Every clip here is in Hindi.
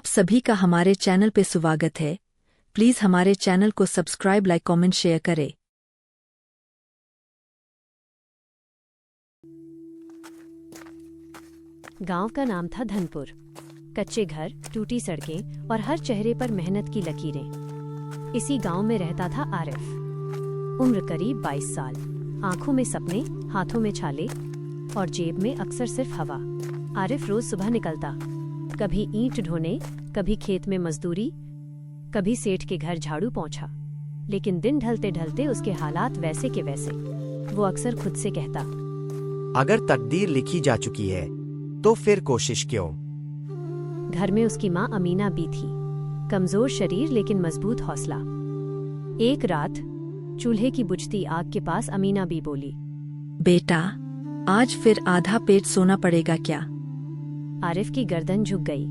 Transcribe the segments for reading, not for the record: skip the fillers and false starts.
आप सभी का हमारे चैनल पे स्वागत है। प्लीज हमारे चैनल को सब्सक्राइब, लाइक, कमेंट, शेयर करें। गांव का नाम था धनपुर। कच्चे घर, टूटी सड़कें और हर चेहरे पर मेहनत की लकीरें। इसी गांव में रहता था आरिफ। उम्र करीब 22 साल। आंखों में सपने, हाथों में छाले और जेब में अक्सर सिर्फ हवा। आरिफ रोज सुबह निकलता, कभी ईंट ढोने, कभी खेत में मजदूरी, कभी सेठ के घर झाड़ू पोंछा। लेकिन दिन ढलते ढलते उसके हालात वैसे के वैसे। वो अक्सर खुद से कहता, अगर तकदीर लिखी जा चुकी है तो फिर कोशिश क्यों। घर में उसकी माँ अमीना भी थी, कमजोर शरीर लेकिन मजबूत हौसला। एक रात चूल्हे की बुझती आग के पास अमीना भी बोली, बेटा, आज फिर आधा पेट सोना पड़ेगा क्या? आरिफ की गर्दन झुक गई।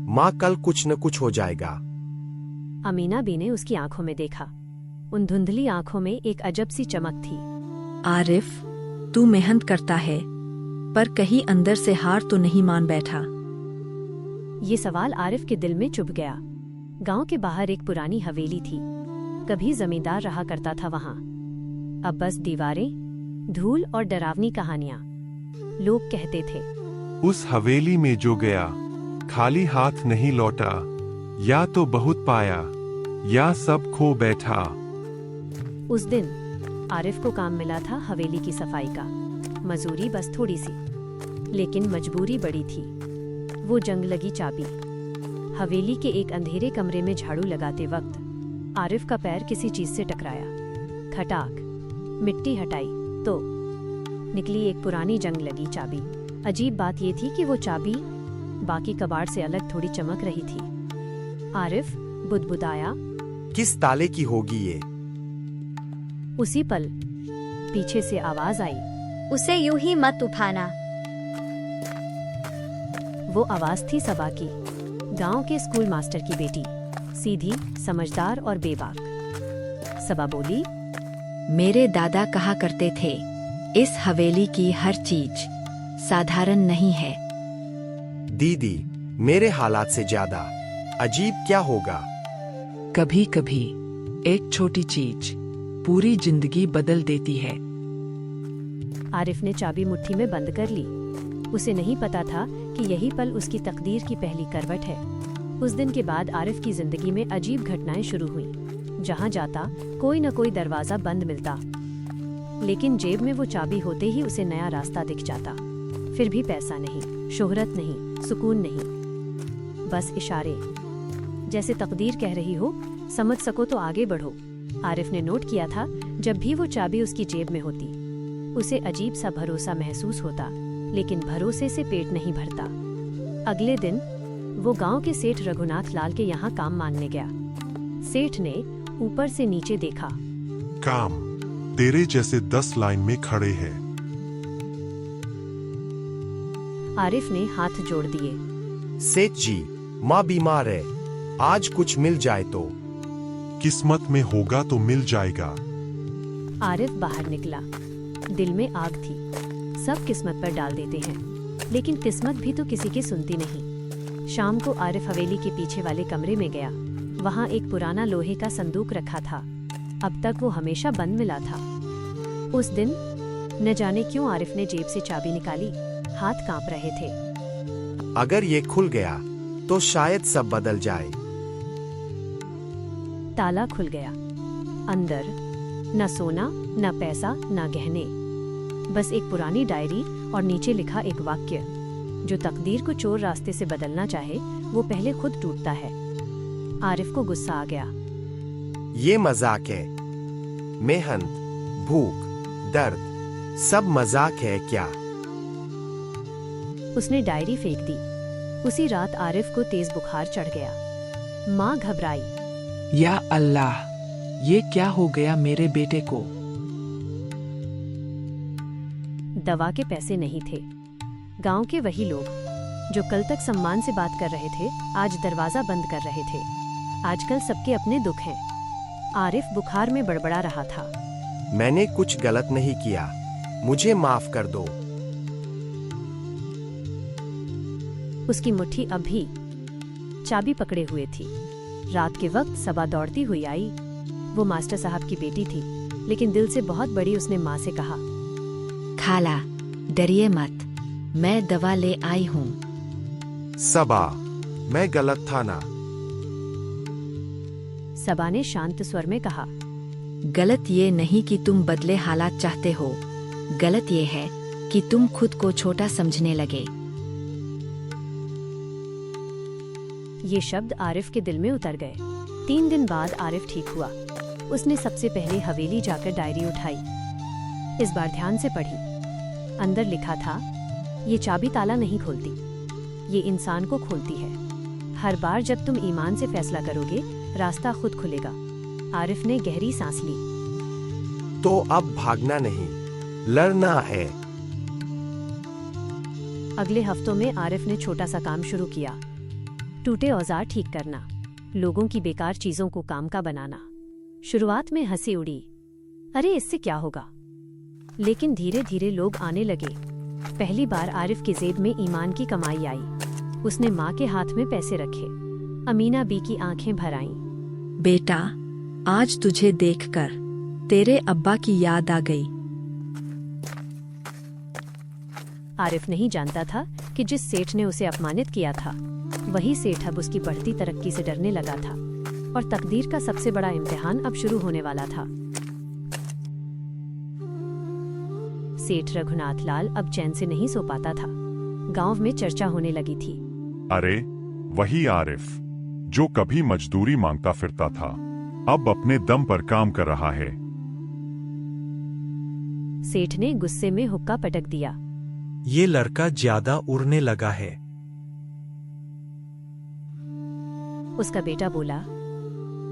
माँ, कल कुछ न कुछ हो जाएगा। अमीना बी ने उसकी आंखों में देखा। उन धुंधली आंखों में एक अजब सी चमक थी। आरिफ, तू मेहनत करता है, पर कहीं अंदर से हार तो नहीं मान बैठा? ये सवाल आरिफ के दिल में चुभ गया। गांव के बाहर एक पुरानी हवेली थी। कभी जमींदार रहा करता था वहां। अब बस दीवारें, धूल और डरावनी कहानियां। लोग कहते थे, उस हवेली में जो गया खाली हाथ नहीं लौटा, या तो बहुत पाया या सब खो बैठा। उस दिन आरिफ को काम मिला था हवेली की सफाई का। मजूरी बस थोड़ी सी, लेकिन मजबूरी बड़ी थी। वो जंग लगी चाबी। हवेली के एक अंधेरे कमरे में झाड़ू लगाते वक्त आरिफ का पैर किसी चीज से टकराया। खटाक, मिट्टी हटाई तो निकली एक पुरानी जंग लगी चाबी। अजीब बात ये थी कि वो चाबी बाकी कबाड़ से अलग थोड़ी चमक रही थी। आरिफ बुदबुदाया, किस ताले की होगी ये? उसी पल पीछे से आवाज आई, उसे यूं ही मत उठाना। वो आवाज थी सबा की, गांव के स्कूल मास्टर की बेटी, सीधी, समझदार और बेबाक। सबा बोली, मेरे दादा कहा करते थे, इस हवेली की हर चीज साधारण नहीं है। दीदी, मेरे हालात से ज्यादा अजीब क्या होगा? कभी कभी एक छोटी चीज पूरी जिंदगी बदल देती है। आरिफ ने चाबी मुट्ठी में बंद कर ली। उसे नहीं पता था कि यही पल उसकी तकदीर की पहली करवट है। उस दिन के बाद आरिफ की जिंदगी में अजीब घटनाएं शुरू हुईं। जहां जाता कोई न कोई दरवाजा बंद मिलता, लेकिन जेब में वो चाबी होते ही उसे नया रास्ता दिख जाता। फिर भी पैसा नहीं, शोहरत नहीं, सुकून नहीं, बस इशारे, जैसे तकदीर कह रही हो, समझ सको तो आगे बढ़ो। आरिफ ने नोट किया था, जब भी वो चाबी उसकी जेब में होती, उसे अजीब सा भरोसा महसूस होता, लेकिन भरोसे से पेट नहीं भरता। अगले दिन वो गांव के सेठ रघुनाथ लाल के यहाँ काम मांगने गया। सेठ ने ऊपर से नीचे देखा। काम, तेरे जैसे 10 लाइन में खड़े हैं। आरिफ ने हाथ जोड़ दिए। सेठ जी, माँ बीमार है, आज कुछ मिल जाए तो। किस्मत में होगा तो मिल जाएगा। आरिफ बाहर निकला। दिल में आग थी। सब किस्मत पर डाल देते हैं, लेकिन किस्मत भी तो किसी की सुनती नहीं। शाम को आरिफ हवेली के पीछे वाले कमरे में गया। वहां एक पुराना लोहे का संदूक रखा था। अब तक वो हमेशा बंद मिला था। उस दिन न जाने क्यों आरिफ ने जेब से चाबी निकाली। हाथ कांप रहे थे। अगर ये खुल गया तो शायद सब बदल जाए। ताला खुल गया। अंदर न सोना, न पैसा, न गहने, बस एक पुरानी डायरी और नीचे लिखा एक वाक्य, जो तकदीर को चोर रास्ते से बदलना चाहे वो पहले खुद टूटता है। आरिफ को गुस्सा आ गया। ये मजाक है। मेहनत, भूख, दर्द, सब मजाक है क्या? उसने डायरी फेंक दी। उसी रात आरिफ को तेज बुखार चढ़ गया। माँ घबराई। या अल्लाह, ये क्या हो गया मेरे बेटे को? दवा के पैसे नहीं थे। गांव के वही लोग जो कल तक सम्मान से बात कर रहे थे, आज दरवाजा बंद कर रहे थे। आजकल सबके अपने दुख हैं। आरिफ बुखार में बड़बड़ा रहा था। मैंने कुछ गलत नहीं किया, मुझे माफ कर दो। उसकी मुट्ठी अब भी चाबी पकड़े हुए थी। रात के वक्त सबा दौड़ती हुई आई। वो मास्टर साहब की बेटी थी, लेकिन दिल से बहुत बड़ी। उसने माँ से कहा, खाला, डरिए मत, मैं दवा ले आई हूँ। सबा, मैं गलत था ना? सबा ने शांत स्वर में कहा, गलत ये नहीं कि तुम बदले हालात चाहते हो, गलत ये है कि तुम खुद को छोटा समझने लगे। ये शब्द आरिफ के दिल में उतर गए। 3 दिन बाद आरिफ ठीक हुआ। उसने सबसे पहले हवेली जाकर डायरी उठाई। इस बार ध्यान से पढ़ी। अंदर लिखा था, ये चाबी ताला नहीं खोलती, ये इंसान को खोलती है। हर बार जब तुम ईमान से फैसला करोगे, रास्ता खुद खुलेगा। आरिफ ने गहरी सांस ली। तो अब भागना नहीं, लड़ना है। अगले हफ्तों में आरिफ ने छोटा सा काम शुरू किया। टूटे औजार ठीक करना, लोगों की बेकार चीजों को काम का बनाना। शुरुआत में हंसी उड़ी, अरे इससे क्या होगा, लेकिन धीरे धीरे लोग आने लगे। पहली बार आरिफ की जेब में ईमान की कमाई आई। उसने माँ के हाथ में पैसे रखे। अमीना बी की आंखें भर आईं। बेटा, आज तुझे देखकर तेरे अब्बा की याद आ गई। आरिफ नहीं जानता था कि जिस सेठ ने उसे अपमानित किया था, वही सेठ अब उसकी बढ़ती तरक्की से डरने लगा था। और तकदीर का सबसे बड़ा इम्तिहान अब शुरू होने वाला था। सेठ रघुनाथ लाल अब चैन से नहीं सो पाता था। गांव में चर्चा होने लगी थी। अरे, वही आरिफ जो कभी मजदूरी मांगता फिरता था, अब अपने दम पर काम कर रहा है। सेठ ने गुस्से में हुक्का पटक दिया। ये लड़का ज्यादा उड़ने लगा है। उसका बेटा बोला,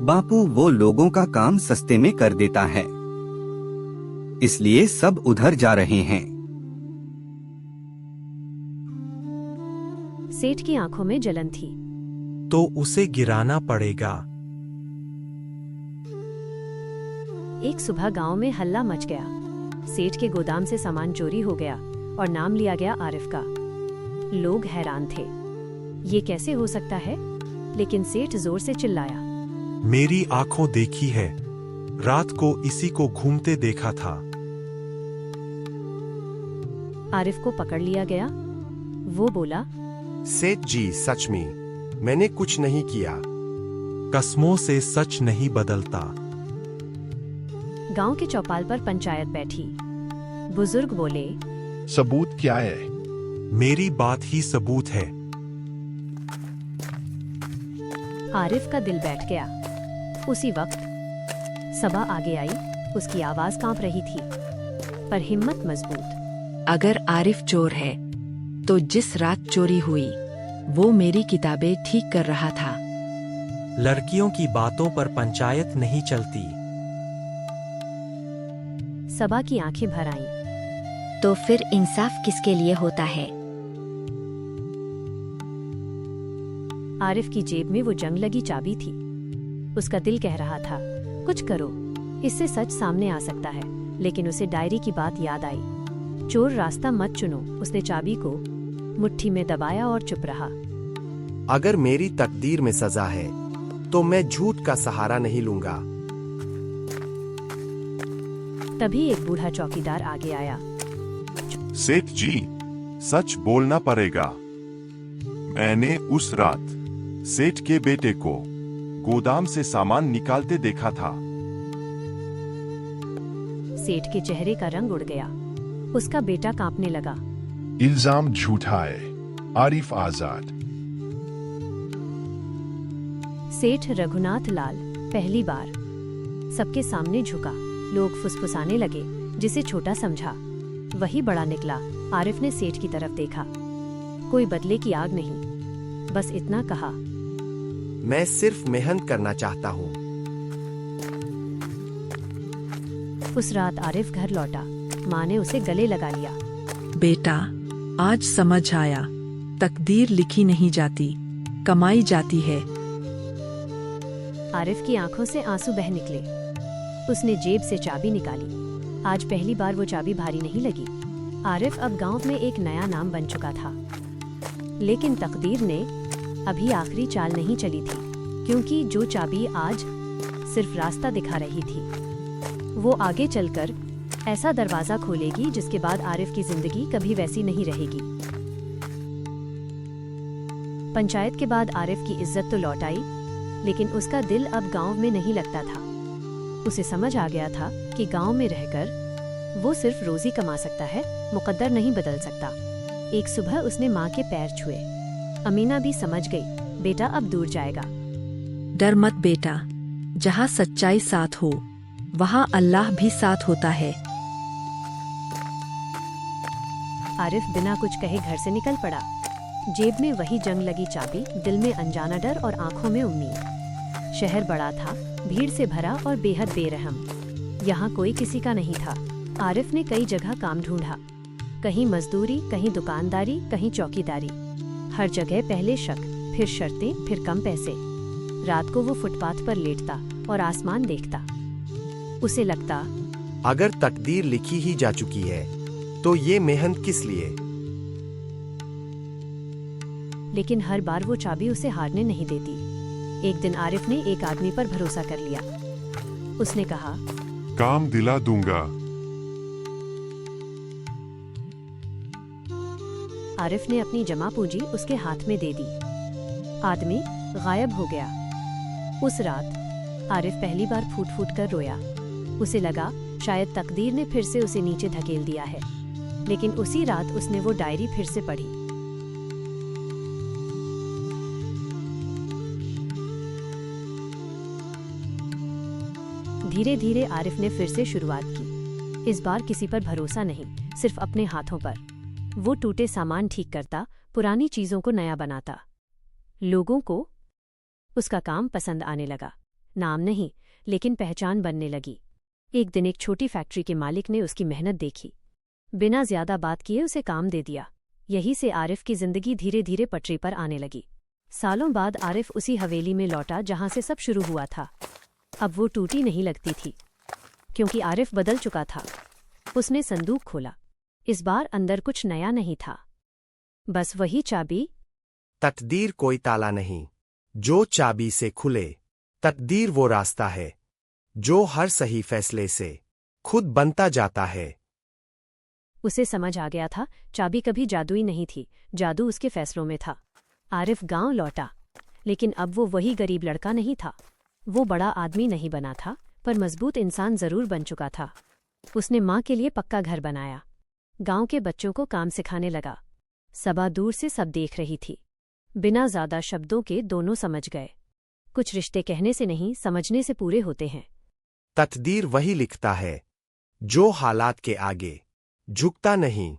बापू वो लोगों का काम सस्ते में कर देता है, इसलिए सब उधर जा रहे हैं। सेठ की आंखों में जलन थी। तो उसे गिराना पड़ेगा। एक सुबह गांव में हल्ला मच गया। सेठ के गोदाम से सामान चोरी हो गया और नाम लिया गया आरिफ का। लोग हैरान थे, ये कैसे हो सकता है? लेकिन सेठ जोर से चिल्लाया, मेरी आंखों देखी है, रात को इसी को घूमते देखा था। आरिफ को पकड़ लिया गया। वो बोला, सेठ जी, सच में मैंने कुछ नहीं किया। कसमों से सच नहीं बदलता। गांव के चौपाल पर पंचायत बैठी। बुजुर्ग बोले, सबूत क्या है? मेरी बात ही सबूत है। आरिफ का दिल बैठ गया। उसी वक्त सबा आगे आई। उसकी आवाज कांप रही थी, पर हिम्मत मजबूत। अगर आरिफ चोर है, तो जिस रात चोरी हुई, वो मेरी किताबें ठीक कर रहा था। लड़कियों की बातों पर पंचायत नहीं चलती। सबा की आंखें भर आईं। तो फिर इंसाफ किसके लिए होता है? आरिफ की जेब में वो जंग लगी चाबी थी। उसका दिल कह रहा था, कुछ करो, इससे सच सामने आ सकता है। लेकिन उसे डायरी की बात याद आई। चोर रास्ता मत चुनो। उसने चाबी को मुट्ठी में दबाया और चुप रहा। अगर मेरी तकदीर में सजा है, तो मैं झूठ का सहारा नहीं लूंगा। तभी एक बूढ़ा चौकीदार आगे आया। सेठ जी, सच बोलना पड़ेगा। मैंने उस रात सेठ के बेटे को गोदाम से सामान निकालते देखा था। सेठ के चेहरे का रंग उड़ गया। उसका बेटा कांपने लगा। इल्जाम झूठा है, आरिफ आजाद। सेठ रघुनाथ लाल पहली बार सबके सामने झुका। लोग फुसफुसाने लगे, जिसे छोटा समझा वही बड़ा निकला। आरिफ ने सेठ की तरफ देखा। कोई बदले की आग नहीं, बस इतना कहा, मैं सिर्फ मेहनत करना चाहता हूँ। उस रात आरिफ घर लौटा। माँ ने उसे गले लगा लिया। बेटा, आज समझ आया, तकदीर लिखी नहीं जाती, कमाई जाती है। आरिफ की आंखों से आंसू बह निकले। उसने जेब से चाबी निकाली। आज पहली बार वो चाबी भारी नहीं लगी। आरिफ अब गांव में एक नया नाम बन चुका था। लेकिन तकदीर ने अभी आखिरी चाल नहीं चली थी, क्योंकि जो चाबी आज सिर्फ रास्ता दिखा रही थी, वो आगे चलकर ऐसा दरवाजा खोलेगी जिसके बाद आरिफ की जिंदगी कभी वैसी नहीं रहेगी। पंचायत के बाद आरिफ की इज्जत तो लौट आई, लेकिन उसका दिल अब गांव में नहीं लगता था। उसे समझ आ गया था कि गांव में रहकर वो सिर्फ रोजी कमा सकता है, मुकद्दर नहीं बदल सकता। एक सुबह उसने माँ के पैर छुए। अमीना भी समझ गई, बेटा अब दूर जाएगा। डर मत बेटा, जहाँ सच्चाई साथ हो वहाँ अल्लाह भी साथ होता है। आरिफ बिना कुछ कहे घर से निकल पड़ा। जेब में वही जंग लगी चाबी, दिल में अनजाना डर और आंखों में उम्मीद। शहर बड़ा था, भीड़ से भरा और बेहद बेरहम। यहाँ कोई किसी का नहीं था। आरिफ ने कई जगह काम ढूंढा, कहीं मजदूरी, कहीं दुकानदारी, कहीं चौकीदारी। हर जगह पहले शक, फिर शर्तें, फिर कम पैसे। रात को वो फुटपाथ पर लेटता और आसमान देखता। उसे लगता, अगर तकदीर लिखी ही जा चुकी है तो ये मेहनत किस लिए। लेकिन हर बार वो चाबी उसे हारने नहीं देती। एक दिन आरिफ ने एक आदमी पर भरोसा कर लिया। उसने कहा, काम दिला दूंगा। आरिफ ने अपनी जमा पूंजी उसके हाथ में दे दी। आदमी गायब हो गया। उस रात आरिफ पहली बार फूट फूट कर रोया। उसे लगा शायद तकदीर ने फिर से उसे नीचे धकेल दिया है। लेकिन उसी रात उसने वो डायरी फिर से पढ़ी। धीरे धीरे आरिफ ने फिर से शुरुआत की। इस बार किसी पर भरोसा नहीं, सिर्फ अपने हाथों पर। वो टूटे सामान ठीक करता, पुरानी चीजों को नया बनाता। लोगों को उसका काम पसंद आने लगा। नाम नहीं, लेकिन पहचान बनने लगी। एक दिन एक छोटी फैक्ट्री के मालिक ने उसकी मेहनत देखी। बिना ज्यादा बात किए उसे काम दे दिया। यही से आरिफ की जिंदगी धीरे धीरे पटरी पर आने लगी। सालों बाद आरिफ उसी हवेली में लौटा जहां से सब शुरू हुआ था। अब वो टूटी नहीं लगती थी, क्योंकि आरिफ बदल चुका था। उसने संदूक खोला। इस बार अंदर कुछ नया नहीं था, बस वही चाबी। तकदीर कोई ताला नहीं जो चाबी से खुले। तकदीर वो रास्ता है जो हर सही फैसले से खुद बनता जाता है। उसे समझ आ गया था, चाबी कभी जादुई नहीं थी, जादू उसके फैसलों में था। आरिफ गांव लौटा, लेकिन अब वो वही गरीब लड़का नहीं था। वो बड़ा आदमी नहीं बना था, पर मजबूत इंसान जरूर बन चुका था। उसने माँ के लिए पक्का घर बनाया। गांव के बच्चों को काम सिखाने लगा। सबा दूर से सब देख रही थी। बिना ज्यादा शब्दों के दोनों समझ गए। कुछ रिश्ते कहने से नहीं, समझने से पूरे होते हैं। तकदीर वही लिखता है जो हालात के आगे झुकता नहीं।